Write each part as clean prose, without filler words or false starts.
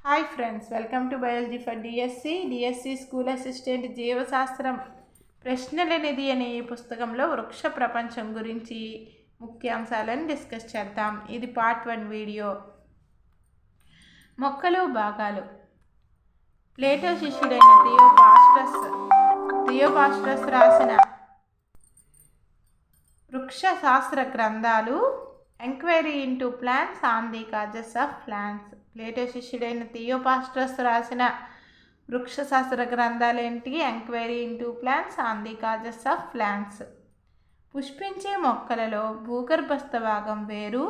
Hi friends, welcome to biology for DSC school assistant జీవశాస్త్రం ప్రశ్నల నిధి అనే ఈ పుస్తకంలో వృక్ష ప్రపంచం గురించి ముఖ్యాంశాలను డిస్కస్ చేద్దాం. ఇది పార్ట్ 1 వీడియో. మొక్కలు భాగాలు. ప్లేటో శిష్యుడైన థియోపాస్ట్రస్ రాసిన వృక్ష శాస్త్ర గ్రంథాలు enquiry into plants on the causes of plants. Plato శిష్యుడైన థియోపాస్ట్రస్ రాసిన వృక్షశాస్త్ర గ్రంథాలు ఏంటి? Enquiry into plants on the causes of plants. పుష్పించే మొక్కలలో భూగర్భస్థ భాగం వేరు.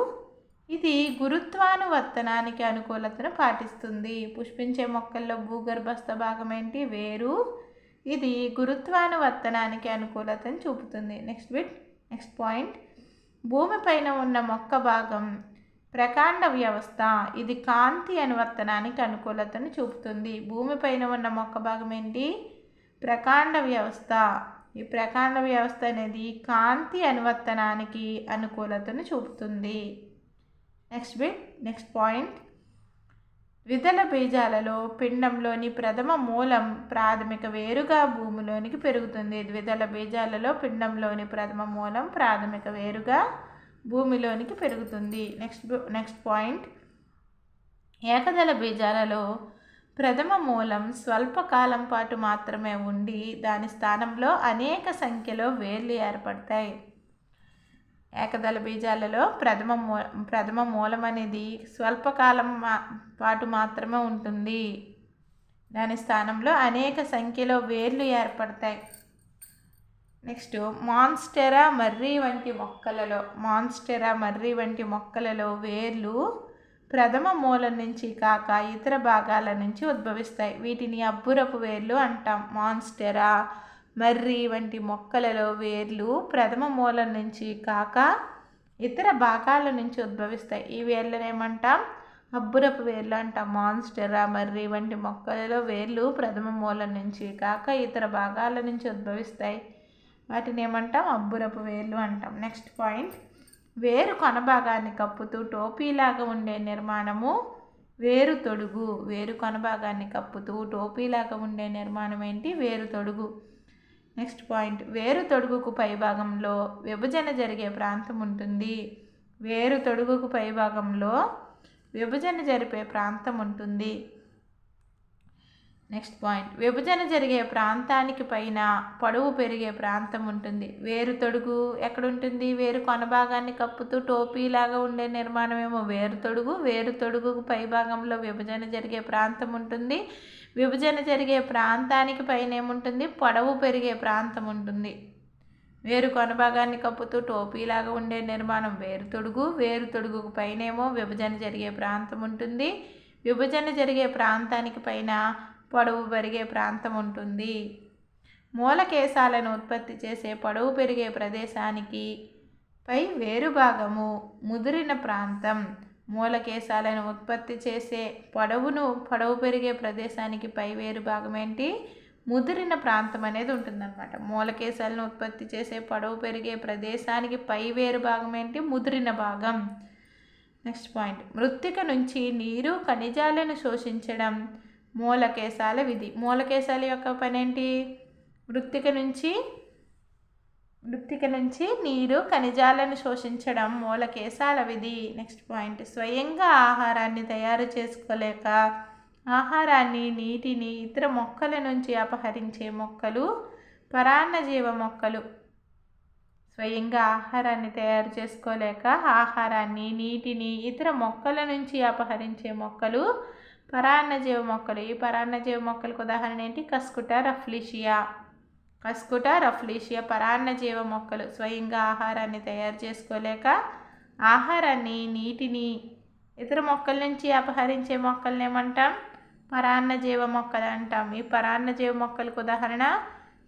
ఇది గురుత్వానువర్తనానికి అనుకూలతను పాటిస్తుంది. పుష్పించే మొక్కల్లో భూగర్భస్థ భాగం ఏంటి? వేరు. ఇది గురుత్వానువర్తనానికి అనుకూలతను చూపుతుంది. Next point. భూమిపైన ఉన్న మొక్క భాగం ప్రకాండ వ్యవస్థ. ఇది కాంతి అనువర్తనానికి అనుకూలతను చూపుతుంది. భూమిపైన ఉన్న మొక్క భాగం ఏంటి? ప్రకాండ వ్యవస్థ. ఈ ప్రకాండ వ్యవస్థ అనేది కాంతి అనువర్తనానికి అనుకూలతను చూపుతుంది. Next point. ద్విదళ బీజాలలో పిండంలోని ప్రథమ మూలం ప్రాథమిక వేరుగా భూమిలోనికి పెరుగుతుంది. ద్విదళ బీజాలలో పిండంలోని ప్రథమ మూలం ప్రాథమిక వేరుగా భూమిలోనికి పెరుగుతుంది. Next point. ఏకదళ బీజాలలో ప్రథమ మూలం స్వల్పకాలం పాటు మాత్రమే ఉండి దాని స్థానంలో అనేక సంఖ్యలో వేర్లు ఏర్పడతాయి. ఏకదళ బీజాలలో ప్రథమ మూలం అనేది స్వల్పకాలం పాటు మాత్రమే ఉంటుంది. దాని స్థానంలో అనేక సంఖ్యలో వేర్లు ఏర్పడతాయి. నెక్స్ట్, మాన్స్టెరా మర్రీ వంటి మొక్కలలో వేర్లు ప్రథమ మూలం నుంచి కాక ఇతర భాగాల నుంచి ఉద్భవిస్తాయి. వీటిని అబ్బురపు వేర్లు అంటాం. మాన్స్టెరా మర్రీ వంటి మొక్కలలో వేర్లు ప్రథమ మూలం నుంచి కాక ఇతర భాగాల నుంచి ఉద్భవిస్తాయి. ఈ వేర్లను ఏమంటాం? అబ్బురపు వేర్లు అంటాం. మాన్స్టెరా మర్రీ వంటి మొక్కలలో వేర్లు ప్రథమ మూలం నుంచి కాక ఇతర భాగాల నుంచి ఉద్భవిస్తాయి. వాటిని ఏమంటాం? అబ్బురపు వేర్లు అంటాం. Next point. వేరు కొన భాగాన్ని కప్పుతూ టోపీలాగా ఉండే నిర్మాణము వేరు తొడుగు. వేరు కొన భాగాన్ని కప్పుతూ టోపీలాగా ఉండే నిర్మాణం ఏంటి? వేరు తొడుగు. Next point. వేరు తొడుగుకు పైభాగంలో విభజన జరిగే ప్రాంతం ఉంటుంది. వేరు తొడుగుకు పైభాగంలో విభజన జరిపే ప్రాంతం ఉంటుంది. Next point. విభజన జరిగే ప్రాంతానికి పైన పొడవు పెరిగే ప్రాంతం ఉంటుంది. వేరు తొడుగు ఎక్కడుంటుంది? వేరు కొన భాగాన్ని కప్పుతూ టోపీలాగా ఉండే నిర్మాణమేమో వేరు తొడుగు. వేరు తొడుగుకు పైభాగంలో విభజన జరిగే ప్రాంతం ఉంటుంది. విభజన జరిగే ప్రాంతానికి పైన ఏముంటుంది? పొడవు పెరిగే ప్రాంతం ఉంటుంది. వేరు కొన భాగాన్ని కప్పుతూ టోపీలాగా ఉండే నిర్మాణం వేరు తొడుగు. వేరు తొడుగుకు పైనేమో విభజన జరిగే ప్రాంతం ఉంటుంది. విభజన జరిగే ప్రాంతానికి పైన పొడవు పెరిగే ప్రాంతం ఉంటుంది. మూలకేశాలను ఉత్పత్తి చేసే పొడవు పెరిగే ప్రదేశానికి పై వేరు భాగము ముదిరిన ప్రాంతం. మూలకేశాలను ఉత్పత్తి చేసే పొడవు పెరిగే ప్రదేశానికి పై వేరు భాగం ఏంటి? ముదిరిన ప్రాంతం అనేది ఉంటుందన్నమాట. మూలకేశాలను ఉత్పత్తి చేసే పొడవు పెరిగే ప్రదేశానికి పై వేరు భాగం ఏంటి? ముదిరిన భాగం. Next point. మృత్తిక నుంచి నీరు ఖనిజాలను శోషించడం మూలకేశాల విధి. మూలకేశాల యొక్క పని ఏంటి? మృత్తిక నుంచి నీరు ఖనిజాలను శోషించడం మూలకేశాల విధి. Next point. స్వయంగా ఆహారాన్ని తయారు చేసుకోలేక ఆహారాన్ని నీటిని ఇతర మొక్కల నుంచి అపహరించే మొక్కలు పరాన్నజీవ మొక్కలు. స్వయంగా ఆహారాన్ని తయారు చేసుకోలేక ఆహారాన్ని నీటిని ఇతర మొక్కల నుంచి అపహరించే మొక్కలు పరాన్నజీవ మొక్కలు. ఈ పరాన్నజీవ మొక్కలకు ఉదాహరణ ఏంటి? కస్కుటా రఫ్లీషియా పరాన్నజీవ మొక్కలు. స్వయంగా ఆహారాన్ని తయారు చేసుకోలేక ఆహారాన్ని నీటిని ఇతర మొక్కల నుంచి అపహరించే మొక్కల్ని ఏమంటాం? పరాన్నజీవ మొక్కలు అంటాం. ఈ పరాన్నజీవ మొక్కలకు ఉదాహరణ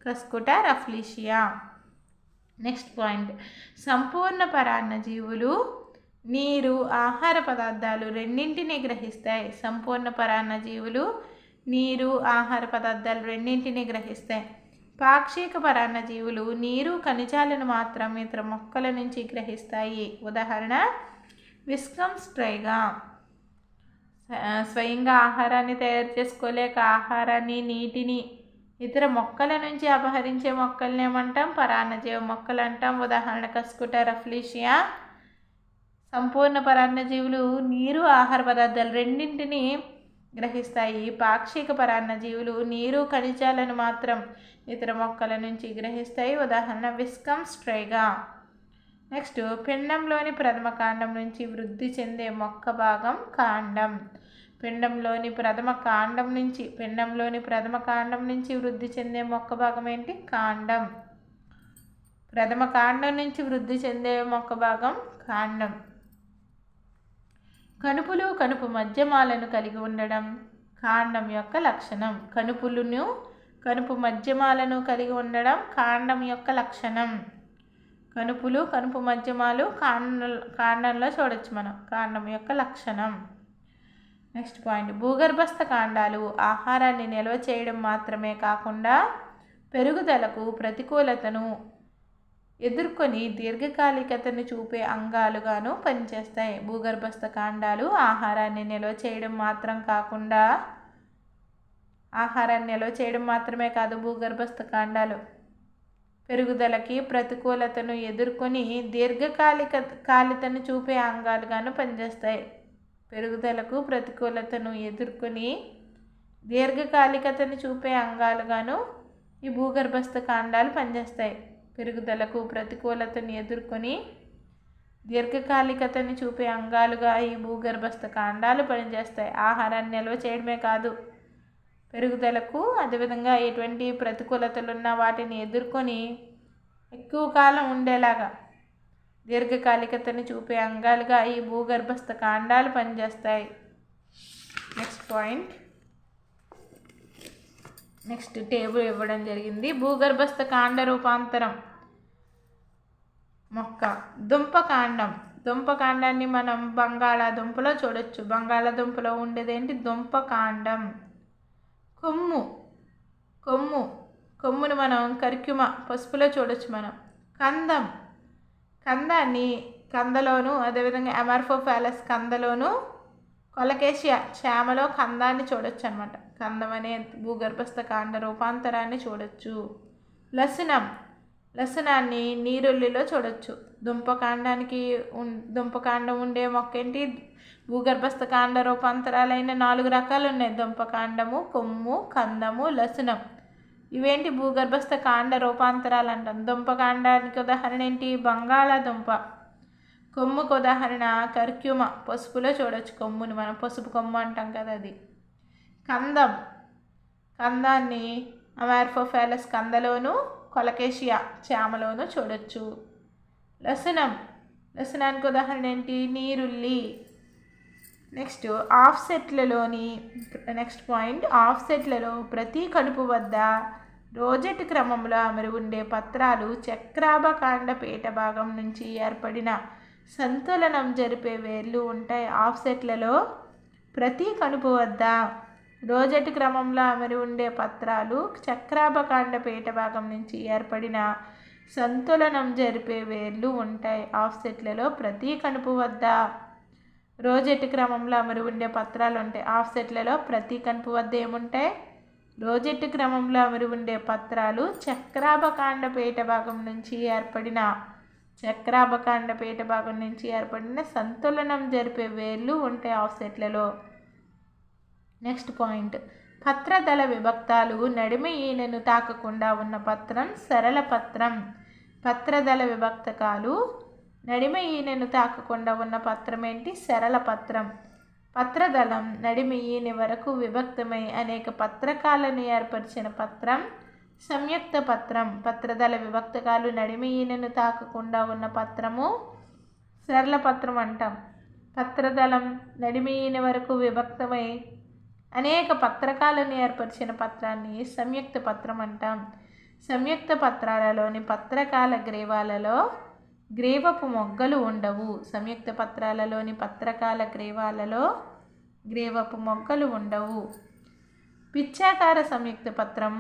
కస్కుటా రఫ్లీషియా. Next point. సంపూర్ణ పరాన్నజీవులు నీరు, ఆహార పదార్థాలు రెండింటినీ గ్రహిస్తాయి. సంపూర్ణ పరాన్నజీవులు నీరు, ఆహార పదార్థాలు రెండింటినీ గ్రహిస్తాయి. పాక్షిక పరాన్నజీవులు నీరు, ఖనిజాలను మాత్రం ఇతర మొక్కల నుంచి గ్రహిస్తాయి. ఉదాహరణ విస్కమ్ స్ట్రైగా. స్వయంగా ఆహారాన్ని తయారు చేసుకోలేక ఆహారాన్ని, నీటిని ఇతర మొక్కల నుంచి అపహరించే మొక్కల్ని ఏమంటాం? పరాన్నజీవ మొక్కలు అంటాం. ఉదాహరణకు స్కూటర్ అఫ్లీషియా. సంపూర్ణ పరాన్నజీవులు నీరు, ఆహార పదార్థాలు రెండింటిని గ్రహిస్తాయి. పాక్షిక పరాన్నజీవులు నీరు, ఖనిజాలను మాత్రం ఇతర మొక్కల నుంచి గ్రహిస్తాయి. ఉదాహరణ విస్కమ్ స్ట్రైగా. నెక్స్ట్, పిండంలోని ప్రథమ కాండం నుంచి వృద్ధి చెందే మొక్క భాగం కాండం. పిండంలోని ప్రథమ కాండం నుంచి వృద్ధి చెందే మొక్క భాగం ఏంటి? కాండం. ప్రథమ కాండం నుంచి వృద్ధి చెందే మొక్క భాగం కాండం. కణుపులు, కణుపు మధ్యమాలను కలిగి ఉండడం కాండం యొక్క లక్షణం. కణుపు మధ్యమాలను కలిగి ఉండడం కాండం యొక్క లక్షణం. కణుపులు, కణుపు మధ్యమాలు కాండంలో చూడొచ్చు మనం. కాండం యొక్క లక్షణం. నెక్స్ట్ పాయింట్, భూగర్భస్థ కాండాలు ఆహారాన్ని నిల్వ చేయడం మాత్రమే కాకుండా పెరుగుదలకు ప్రతికూలతను ఎదుర్కొని దీర్ఘకాలికతను చూపే అంగాలుగాను పనిచేస్తాయి. భూగర్భస్థ కాండాలు ఆహారాన్ని నిల్వ చేయడం మాత్రమే కాదు, భూగర్భస్థ కాండాలు పెరుగుదలకి ప్రతికూలతను ఎదుర్కొని దీర్ఘకాలికతను చూపే అంగాలుగాను పనిచేస్తాయి. పెరుగుదలకు ప్రతికూలతను ఎదుర్కొని దీర్ఘకాలికతను చూపే అంగాలుగాను ఈ భూగర్భస్థ కాండాలు పనిచేస్తాయి. పెరుగుదలకు ప్రతికూలతను ఎదుర్కొని దీర్ఘకాలికతను చూపే అంగాలుగా ఈ భూగర్భస్థ కాండాలు పనిచేస్తాయి. ఆహారాన్ని నిల్వ చేయడమే కాదు, పెరుగుదలకు అదేవిధంగా ఎటువంటి ప్రతికూలతలున్న వాటిని ఎదుర్కొని ఎక్కువ కాలం ఉండేలాగా దీర్ఘకాలికతను చూపే అంగాలుగా ఈ భూగర్భస్థ కాండాలు పనిచేస్తాయి. నెక్స్ట్ పాయింట్, నెక్స్ట్ టేబుల్ ఇవ్వడం జరిగింది. భూగర్భస్థ కాండ రూపాంతరం మొక్క. దుంపకాండాన్ని మనం బంగాళాదుంపలో చూడొచ్చు. బంగాళాదుంపలో ఉండేదేంటి? దుంపకాండం. కొమ్మును మనం కర్క్యుమ పసుపులో చూడొచ్చు మనం. కందాన్ని కందలోను, అదేవిధంగా అమార్ఫోఫాలస్ కందలోను, కొలకేషియా చేమలో కందాన్ని చూడొచ్చు అనమాట. కందం అనే భూగర్భస్థ కాండ రూపాంతరాన్ని చూడొచ్చు. లసనాన్ని నీరుల్లిలో చూడొచ్చు. దుంపకాండం ఉండే మొక్క ఏంటి? భూగర్భస్థ కాండ రూపాంతరాలైన 4 రకాలు ఉన్నాయి. దుంపకాండము, కొమ్ము, కందము, లసనం. ఇవేంటి? భూగర్భస్థ కాండ రూపాంతరాలు అంటాం. దుంపకాండానికి ఉదాహరణ ఏంటి? బంగాళాదుంప. కొమ్ముకు ఉదాహరణ కర్క్యుమ పసుపులో చూడొచ్చు. కొమ్ముని మనం పసుపు కొమ్ము అంటాం కదా, అది. కందాన్ని అమార్ఫోఫాలస్ కందలోను, కొలకేషియా చేమలోను చూడొచ్చు. లసనానికి ఉదాహరణ ఏంటి? నీరుల్లి. నెక్స్ట్ ఆఫ్సెట్లలో ప్రతి కణుపు వద్ద రోజెట్ క్రమంలో అమరి ఉండే పత్రాలు చక్రాభకాండ పీఠ భాగం నుంచి ఏర్పడిన సంతులనం జరిపే వేర్లు ఉంటాయి. ఆఫ్సెట్లలో ప్రతి కణుపు వద్ద రోజెట్ క్రమంలో అమరి ఉండే పత్రాలు చక్రాభకాండ పీఠ భాగం నుంచి ఏర్పడిన సంతులనం జరిపే వేర్లు ఉంటాయి. ఆఫ్సెట్లలో ప్రతి కణుపు వద్ద రోజెట్ క్రమంలో అమరి ఉండే పత్రాలు ఉంటాయి. ఆఫ్సెట్లలో ప్రతి కణుపు వద్ద ఏముంటాయి? రోజెట్ క్రమంలో అమరి ఉండే పత్రాలు చక్రాభకాండ పీఠ భాగం నుంచి ఏర్పడిన సంతులనం జరిపే వేర్లు ఉంటాయి ఆఫ్సెట్లలో. నెక్స్ట్ పాయింట్, పత్రదళ విభక్తాలు నడిమి ఈనెను తాకకుండా ఉన్న పత్రం సరళ పత్రం. పత్రదళ విభక్తకాలు నడిమి ఈనెను తాకకుండా ఉన్న పత్రం ఏంటి? సరళ పత్రం. పత్రదళం నడిమి ఈనె వరకు విభక్తమై అనేక పత్రకాలను ఏర్పరిచిన పత్రం సంయుక్త పత్రం. పత్రదళ విభక్తకాలు నడిమి ఈనెను తాకకుండా ఉన్న పత్రము సరళ పత్రం అంటాం. పత్రదళం నడిమి ఈనె వరకు విభక్తమై అనేక పత్రకాలను ఏర్పరిచిన పత్రాన్ని సంయుక్త పత్రం అంటాం. సంయుక్త పత్రాలలోని పత్రకాల గ్రీవాలలో గ్రీవపు మొగ్గలు ఉండవు. సంయుక్త పత్రాలలోని పత్రకాల గ్రీవాలలో గ్రీవపు మొగ్గలు ఉండవు. పిచ్చాకార సంయుక్త పత్రం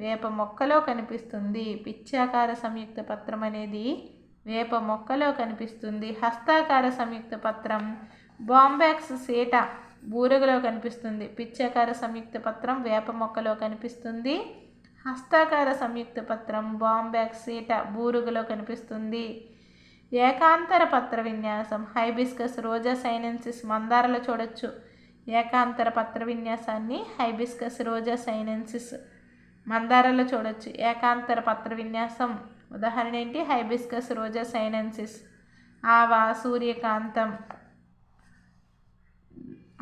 వేప మొక్కలో కనిపిస్తుంది. పిచ్చాకార సంయుక్త పత్రం అనేది వేప మొక్కలో కనిపిస్తుంది. హస్తాకార సంయుక్త పత్రం బాంబాక్స్ సీట బూరగలో కనిపిస్తుంది. పిచ్చాకార సంయుక్త పత్రం వేప మొక్కలో కనిపిస్తుంది. హస్తాకార సంయుక్త పత్రం బాంబాక్సీట బూరుగులో కనిపిస్తుంది. ఏకాంతర పత్ర విన్యాసం హైబిస్కస్ రోజా సైనెన్సిస్ మందారలో చూడొచ్చు. ఏకాంతర పత్ర విన్యాసాన్ని హైబిస్కస్ రోజా సైనెన్సిస్ మందారాల్లో చూడొచ్చు. ఏకాంతర పత్ర విన్యాసం ఉదాహరణ ఏంటి? హైబిస్కస్ రోజా సైనెన్సిస్.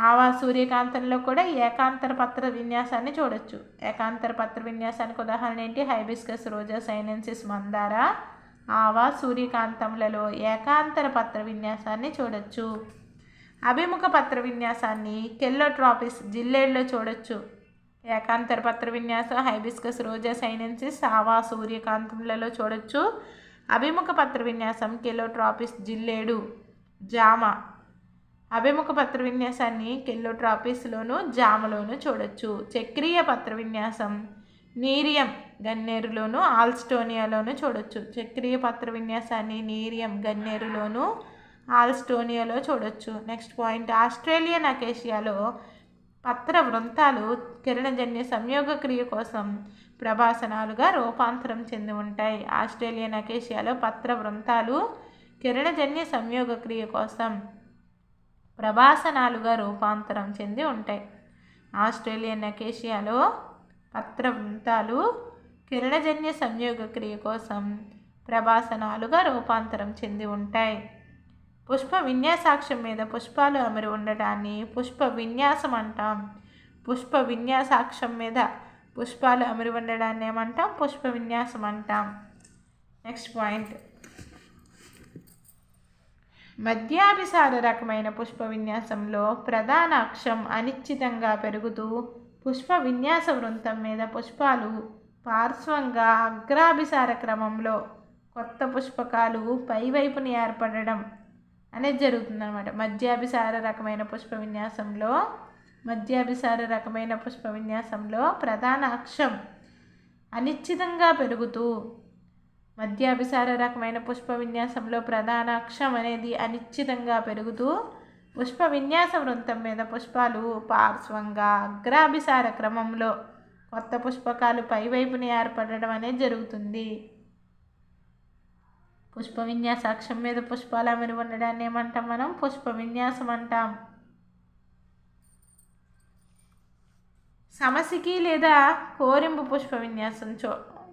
ఆవా సూర్యకాంతంలో కూడా ఏకాంతర పత్ర విన్యాసాన్ని చూడొచ్చు. ఏకాంతర పత్ర విన్యాసానికి ఉదాహరణ ఏంటి? హైబిస్కస్ రోజా సైనెన్సిస్ మందార. ఆవా సూర్యకాంతంలలో ఏకాంతర పత్ర విన్యాసాన్ని చూడొచ్చు. అభిముఖ పత్ర విన్యాసాన్ని కెల్లోట్రాపిస్ జిల్లేడ్లో చూడొచ్చు. ఏకాంతర పత్ర విన్యాసం హైబిస్కస్ రోజా సైనెన్సిస్ ఆవా సూర్యకాంతంలలో చూడొచ్చు. అభిముఖ పత్ర విన్యాసం కెల్లోట్రాపిస్ జిల్లేడు జామ. అభిముఖ పత్ర విన్యాసాన్ని కెల్లోట్రాపిస్లోను జామలోను చూడొచ్చు. చక్రీయ పత్ర విన్యాసం నీరియం గన్నేరులోను ఆల్స్టోనియాలోను చూడొచ్చు. చక్రీయ పత్ర విన్యాసాన్ని నీరియం గన్నేరులోను ఆల్స్టోనియాలో చూడొచ్చు. నెక్స్ట్ పాయింట్, ఆస్ట్రేలియన్ అకేషియాలో పత్ర వృంతాలు కిరణజన్య సంయోగ క్రియ కోసం ప్రభాసనాలుగా రూపాంతరం చెంది ఉంటాయి. ఆస్ట్రేలియన్ అకేషియాలో పత్ర వృంతాలు కిరణజన్య సంయోగ క్రియ కోసం ప్రభాసనాలుగా రూపాంతరం చెంది ఉంటాయి. ఆస్ట్రేలియన్ అకేషియాలో పత్ర వృంతాలు కిరణజన్య సంయోగ క్రియ కోసం ప్రభాసనాలుగా రూపాంతరం చెంది ఉంటాయి. పుష్ప విన్యాసాక్షం మీద పుష్పాలు అమరి ఉండటాన్ని పుష్ప విన్యాసం అంటాం. పుష్ప విన్యాసాక్షం మీద పుష్పాలు అమరి ఉండడాన్ని ఏమంటాం? పుష్ప విన్యాసం అంటాం. నెక్స్ట్ పాయింట్, మధ్యాభిసార రకమైన పుష్ప విన్యాసంలో ప్రధాన అక్షం అనిశ్చితంగా పెరుగుతూ పుష్ప విన్యాస వృంతం మీద పుష్పాలు పార్శ్వంగా అగ్రాభిసార క్రమంలో కొత్త పుష్పకాలు పైవైపుని ఏర్పడడం అనేది జరుగుతుందన్నమాట. మధ్యాభిసార రకమైన పుష్ప విన్యాసంలో ప్రధాన అక్షం అనిశ్చితంగా పెరుగుతూ మధ్యాభిసార రకమైన పుష్ప విన్యాసంలో ప్రధాన అక్షం అనేది అనిశ్చితంగా పెరుగుతూ పుష్ప విన్యాస వృంతం మీద పుష్పాలు పార్శ్వంగా అగ్రాభిసార క్రమంలో కొత్త పుష్పకాలు పైవైపుని ఏర్పడడం అనేది జరుగుతుంది. పుష్ప విన్యాస అక్షం మీద పుష్పాలు అమరి ఉండడాన్ని ఏమంటాం మనం? పుష్ప విన్యాసం అంటాం. సమసికి లేదా కోరింపు పుష్ప విన్యాసం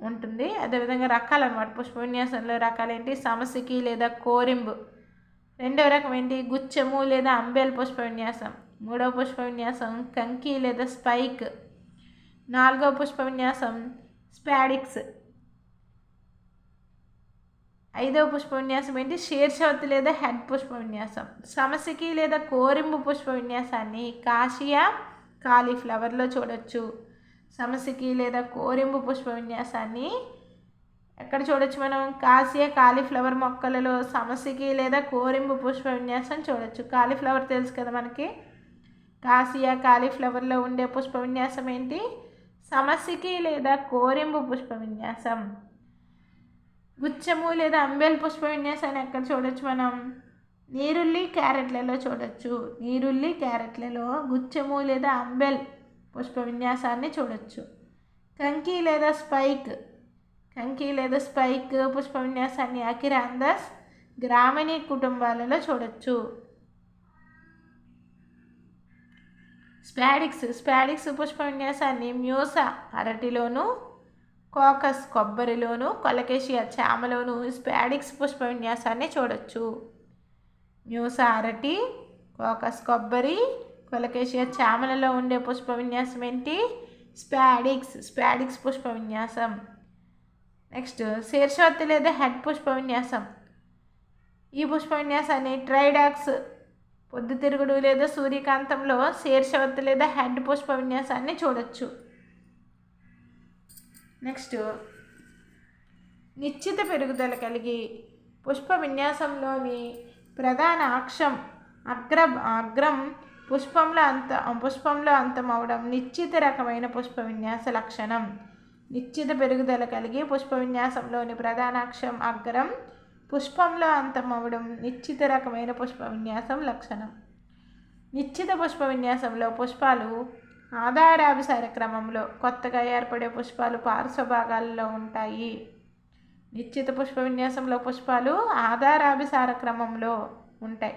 ఉంటుంది. అదేవిధంగా రకాలు అన్నమాట. పుష్ప విన్యాసంలో రకాలు ఏంటి? సమసికి లేదా కోరింపు. రెండవ రకం ఏంటి? గుచ్చము లేదా అంబేల్ పుష్ప విన్యాసం. మూడవ పుష్ప విన్యాసం కంకి లేదా స్పైక్. నాలుగవ పుష్ప విన్యాసం స్పాడిక్స్. ఐదవ పుష్ప విన్యాసం ఏంటి? శీర్షవతి లేదా హెడ్ పుష్ప విన్యాసం. సమసికి లేదా కోరింపు పుష్ప విన్యాసాన్ని కాషియా కాలీఫ్లవర్లో చూడొచ్చు. సమసికి లేదా కోరింపు పుష్ప విన్యాసాన్ని ఎక్కడ చూడొచ్చు మనం? కాషియా కాలీఫ్లవర్ మొక్కలలో సమసికి లేదా కోరింపు పుష్ప విన్యాసం చూడొచ్చు. కాలీఫ్లవర్ తెలుసు కదా మనకి. కాషియా కాలీఫ్లవర్లో ఉండే పుష్ప విన్యాసం ఏంటి? సమసికి లేదా కోరింపు పుష్ప విన్యాసం. గుచ్చము లేదా అంబేల్ పుష్ప విన్యాసాన్ని ఎక్కడ చూడొచ్చు మనం? నీరుల్లి క్యారెట్లలో చూడొచ్చు. నీరుల్లి క్యారెట్లలో గుచ్చము లేదా అంబేల్ పుష్ప విన్యాసాన్ని చూడొచ్చు. కంకి లేదా స్పైక్ పుష్ప విన్యాసాన్ని అకిరాందస్ గ్రామినీ కుటుంబాలలో చూడొచ్చు. స్పాడిక్స్ పుష్ప విన్యాసాన్ని మ్యూసా అరటిలోను, కోకస్ కొబ్బరిలోను, కొలకేషియా చామలోను స్పాడిక్స్ పుష్ప విన్యాసాన్ని చూడొచ్చు. మ్యూసా అరటి, కోకస్ కొబ్బరి, కొలకేషియా చామలలో ఉండే పుష్ప విన్యాసం ఏంటి? స్పాడిక్స్ పుష్ప విన్యాసం. నెక్స్ట్ శీర్షవతి లేదా హెడ్ పుష్ప విన్యాసం. ఈ పుష్ప విన్యాసాన్ని ట్రైడాక్స్ పొద్దుతిరుగుడు లేదా సూర్యకాంతంలో శీర్షవతి లేదా హెడ్ పుష్ప విన్యాసాన్ని చూడొచ్చు. నెక్స్ట్ నిశ్చిత పెరుగుదల కలిగి పుష్ప విన్యాసంలోని ప్రధాన అక్షం అగ్రం పుష్పంలో అంతమవడం నిశ్చిత రకమైన పుష్ప విన్యాస లక్షణం. నిశ్చిత పెరుగుదల కలిగి పుష్ప విన్యాసంలోని ప్రధాన అక్షం అగ్రం పుష్పంలో అంతమవడం నిశ్చిత రకమైన పుష్ప విన్యాసం లక్షణం. నిశ్చిత పుష్ప విన్యాసంలో పుష్పాలు ఆధారాభిసార క్రమంలో, కొత్తగా ఏర్పడే పుష్పాలు పార్శ్వ భాగాల్లో ఉంటాయి. నిశ్చిత పుష్ప విన్యాసంలో పుష్పాలు ఆధారాభిసార క్రమంలో ఉంటాయి.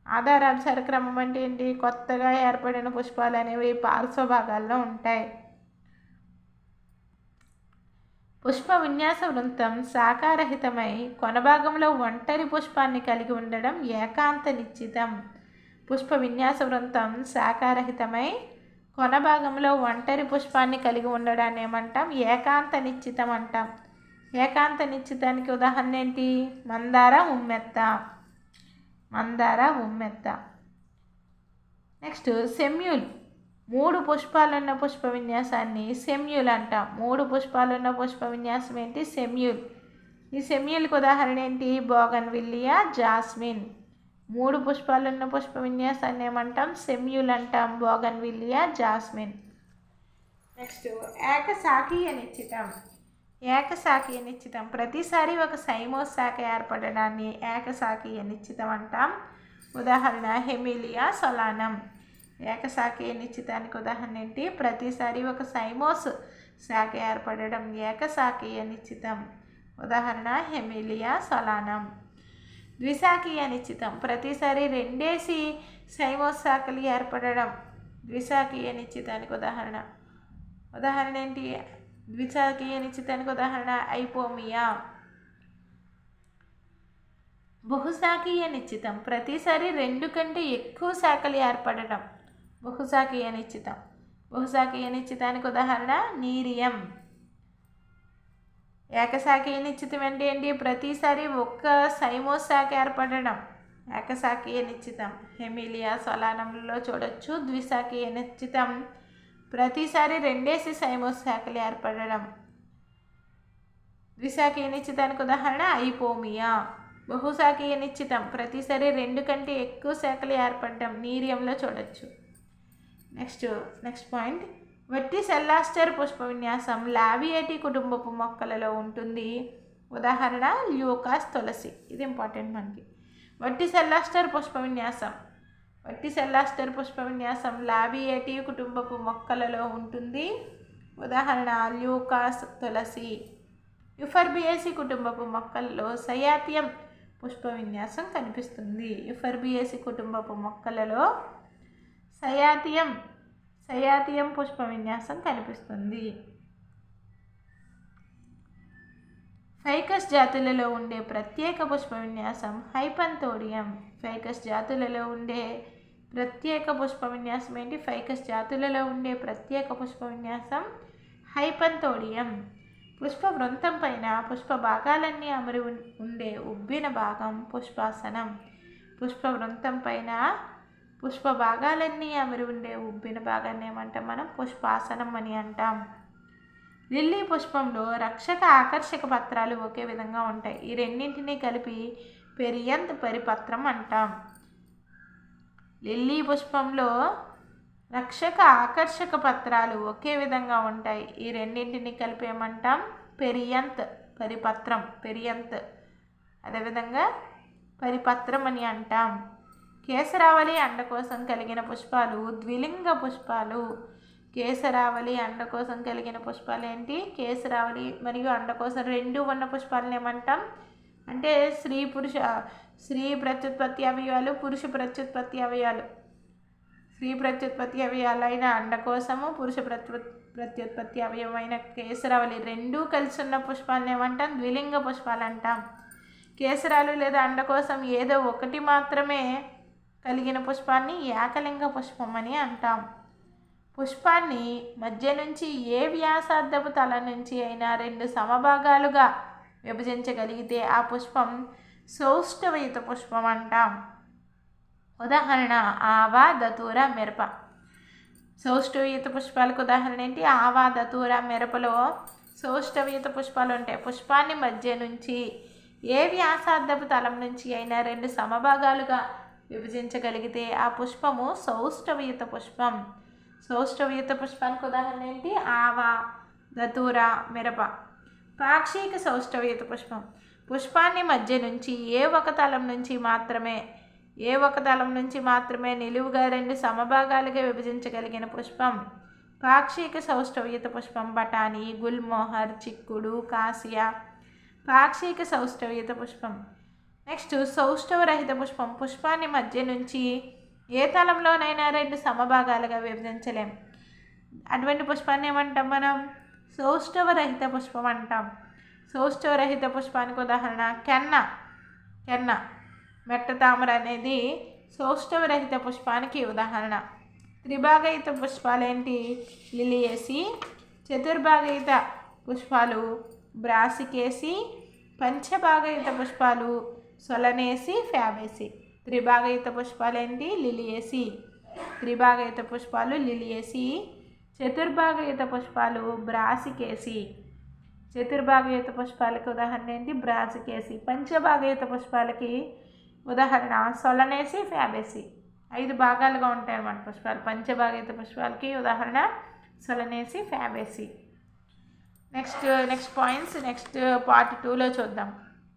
ఆధారాభిసార క్రమం అంటే ఏంటి? కొత్తగా ఏర్పడిన పుష్పాలు అనేవి పార్శ్వ భాగాల్లో ఉంటాయి. పుష్ప విన్యాస వృంతం శాఖారహితమై కొనభాగంలో ఒంటరి పుష్పాన్ని కలిగి ఉండడం ఏకాంత నిశ్చితం. పుష్ప విన్యాస వృంతం శాఖారహితమై కొనభాగంలో ఒంటరి పుష్పాన్ని కలిగి ఉండడాన్ని ఏమంటాం? ఏకాంత నిశ్చితం అంటాం. ఏకాంత నిశ్చితానికి ఉదాహరణ ఏంటి? మందార, ఉమ్మెత్త. మందార, ఉమ్మెత్త. నెక్స్ట్ సెమ్యూల్. 3 పుష్పాలున్న పుష్ప విన్యాసాన్ని సెమ్యూల్ అంటాం. 3 పుష్పాలున్న పుష్ప విన్యాసం ఏంటి? సెమ్యూల్. ఈ సెమ్యూల్కి ఉదాహరణ ఏంటి? బోగన్విల్లియా, జాస్మిన్. 3 పుష్పాలున్న పుష్ప విన్యాసాన్ని ఏమంటాం? సెమ్యూల్ అంటాం. బోగన్విల్లియా, జాస్మిన్. నెక్స్ట్ ఏకశాఖీయ నిశ్చితం. ఏకశాఖీయ నిశ్చితం ప్రతిసారి ఒక సైమోస్ శాఖ ఏర్పడడాన్ని ఏకశాఖీయ నిశ్చితం అంటాం. ఉదాహరణ హెమిలియా సొలానం. ఏకశాఖీయ నిశ్చితానికి ఉదాహరణ ఏంటి? ప్రతిసారి ఒక సైమోస్ శాఖ ఏర్పడడం ఏకశాఖీయ నిశ్చితం. ఉదాహరణ హెమిలియా సొలానం. ద్విశాఖీయ నిశ్చితం ప్రతిసారి 2 సైమోస్ శాఖలు ఏర్పడడం ద్విశాఖీయ నిశ్చితానికి ఉదాహరణ. ఉదాహరణ ఏంటి? ద్విశాఖీయ నిశ్చితానికి ఉదాహరణ ఐపోమియా. బహుశాఖీయ నిశ్చితం ప్రతిసారి 2 కంటే ఎక్కువ శాఖలు ఏర్పడడం బహుశాఖీయ నిశ్చితం. బహుశాఖీయ నిశ్చితానికి ఉదాహరణ నీరియం. ఏకశాఖీయ నిశ్చితం అంటే ఏంటి? ప్రతిసారి ఒక్క సైమోస్ శాఖ ఏర్పడడం ఏకశాఖీయ నిశ్చితం. హెమిలియా సొలానంలో చూడొచ్చు. ద్విశాఖీయ నిశ్చితం ప్రతిసారి 2 సైమోస్ శాఖలు ఏర్పడడం. ద్విశాఖీయ నిశ్చితానికి ఉదాహరణ ఐపోమియా. బహుశాఖీయ నిశ్చితం ప్రతిసారి 2 కంటే ఎక్కువ శాఖలు ఏర్పడడం నీరియంలో చూడొచ్చు. Next point. వెర్టిసెల్లాస్టర్ పుష్ప విన్యాసం లావియేటీ కుటుంబపు మొక్కలలో ఉంటుంది. ఉదాహరణ ల్యూకాస్ తులసి. ఇది ఇంపార్టెంట్ మనకి. వెర్టిసెల్లాస్టర్ పుష్ప విన్యాసం లావియేటీ కుటుంబపు మొక్కలలో ఉంటుంది. ఉదాహరణ ల్యూకాస్ తులసి. యుఫర్బియేసి కుటుంబపు మొక్కల్లో సయాతియం పుష్ప విన్యాసం కనిపిస్తుంది. యుఫర్బియేసి కుటుంబపు మొక్కలలో సయాతియం పుష్ప విన్యాసం కనిపిస్తుంది. ఫైకస్ జాతులలో ఉండే ప్రత్యేక పుష్ప విన్యాసం హైపంతోడియం. ఫైకస్ జాతులలో ఉండే ప్రత్యేక పుష్ప విన్యాసం ఏంటి? ఫైకస్ జాతులలో ఉండే ప్రత్యేక పుష్ప విన్యాసం హైపంతోడియం. పుష్ప వృంతం పైన పుష్ప భాగాలన్నీ అమరి ఉండే ఉబ్బిన భాగం పుష్పాసనం. పుష్ప వృంతం పైన పుష్ప భాగాలన్నీ అమరి ఉండే ఉబ్బిన భాగాన్ని ఏమంటాం? మనం పుష్పాసనం అని అంటాం. లిల్లీ పుష్పంలో రక్షక ఆకర్షక పత్రాలు ఒకే విధంగా ఉంటాయి. ఈ రెండింటినీ కలిపి పెరియంత్ పరిపత్రం అంటాం. లిల్లీ పుష్పంలో రక్షక ఆకర్షక పత్రాలు ఒకే విధంగా ఉంటాయి. ఈ రెండింటిని కలిపి ఏమంటాం? పెరియంత్ పరిపత్రం. పెరియంత్ అదేవిధంగా పరిపత్రం అని అంటాం. కేసరావళి అండకోశం కలిగిన పుష్పాలు ద్విలింగ పుష్పాలు. కేసరావళి అండకోశం కలిగిన పుష్పాలు ఏంటి? కేసరావళి మరియు అండకోశం 2 ఉన్న పుష్పాలను ఏమంటాం? అంటే స్త్రీ ప్రత్యుత్పత్తి అవయవాలు, పురుష ప్రత్యుత్పత్తి అవయవాలు. స్త్రీ ప్రత్యుత్పత్తి అవయవాలైన అండకోశము, పురుష ప్రత్యుత్పత్తి అవయవమైన కేసరావళి 2 కలిసి ఉన్న పుష్పాలను ఏమంటాం? ద్విలింగ పుష్పాలు అంటాం. కేసరాలు లేదా అండకోశం ఏదో ఒకటి మాత్రమే కలిగిన పుష్పాన్ని ఏకలింగ పుష్పం అని అంటాం. పుష్పాన్ని మధ్య నుంచి ఏ వ్యాసార్థపు తల నుంచి అయినా 2 సమభాగాలుగా విభజించగలిగితే ఆ పుష్పం సౌష్ఠవయుత పుష్పం అంటాం. ఉదాహరణ ఆవా, దతూర, మిరప. సౌష్ఠవయుత పుష్పాలకు ఉదాహరణ ఏంటి? ఆవా, దతూర, మిరపలో సౌష్ఠవయుత పుష్పాలు ఉంటాయి. పుష్పాన్ని మధ్య నుంచి ఏ వ్యాసార్థపు తలం నుంచి అయినా 2 సమభాగాలుగా విభజించగలిగితే ఆ పుష్పము సౌష్ఠవయుత పుష్పం. సౌష్ఠవయుత పుష్పానికి ఉదాహరణ ఏంటి? ఆవా, దతూర, మిరప. పాక్షిక సౌష్ఠవయుత పుష్పం. పుష్పాన్ని మధ్య నుంచి ఏ ఒక తలం నుంచి మాత్రమే ఏ ఒక దళం నుంచి మాత్రమే నిలువుగా 2 సమభాగాలుగా విభజించగలిగిన పుష్పం? పాక్షిక సౌష్ఠవయుత పుష్పం బఠానీ, గుల్మోహర్, చిక్కుడు, కాసియా. పాక్షిక సౌష్ఠవయుత పుష్పం. నెక్స్ట్ సౌష్ఠవరహిత పుష్పం. పుష్పాన్ని మధ్య నుంచి ఏ తలంలోనైనా 2 సమభాగాలుగా విభజించలేం. అటువంటి పుష్పాన్ని ఏమంటాం మనం? సౌష్ఠవరహిత పుష్పం అంటాం. సౌష్ఠవరహిత పుష్పానికి ఉదాహరణ కెన్న. మెట్ట తామర అనేది సౌష్ఠవరహిత పుష్పానికి ఉదాహరణ. త్రిభాగయుత పుష్పాలేంటి? లిలియేసి. చతుర్భాగయుత పుష్పాలు బ్రాసికేసి. పంచభాగయుత పుష్పాలు సొలనేసి, ఫ్యాబేసి. త్రిభాగయుత పుష్పాలేంటి? లిలియేసి. త్రిభాగయుత పుష్పాలు లిలియేసి. చతుర్భాగయుత పుష్పాలు బ్రాసికేసి. చతుర్భాగయుత పుష్పాలకి ఉదాహరణ ఏంటి? బ్రాసికేసి. పంచభాగయుత పుష్పాలకి ఉదాహరణ సొలనేసి, ఫ్యాబేసి. 5 భాగాలుగా ఉంటాయి అన్నమాట పుష్పాలు. పంచభాగయుత పుష్పాలకి ఉదాహరణ సొలనేసి, Fabaceae. Next points next part 2లో చూద్దాం.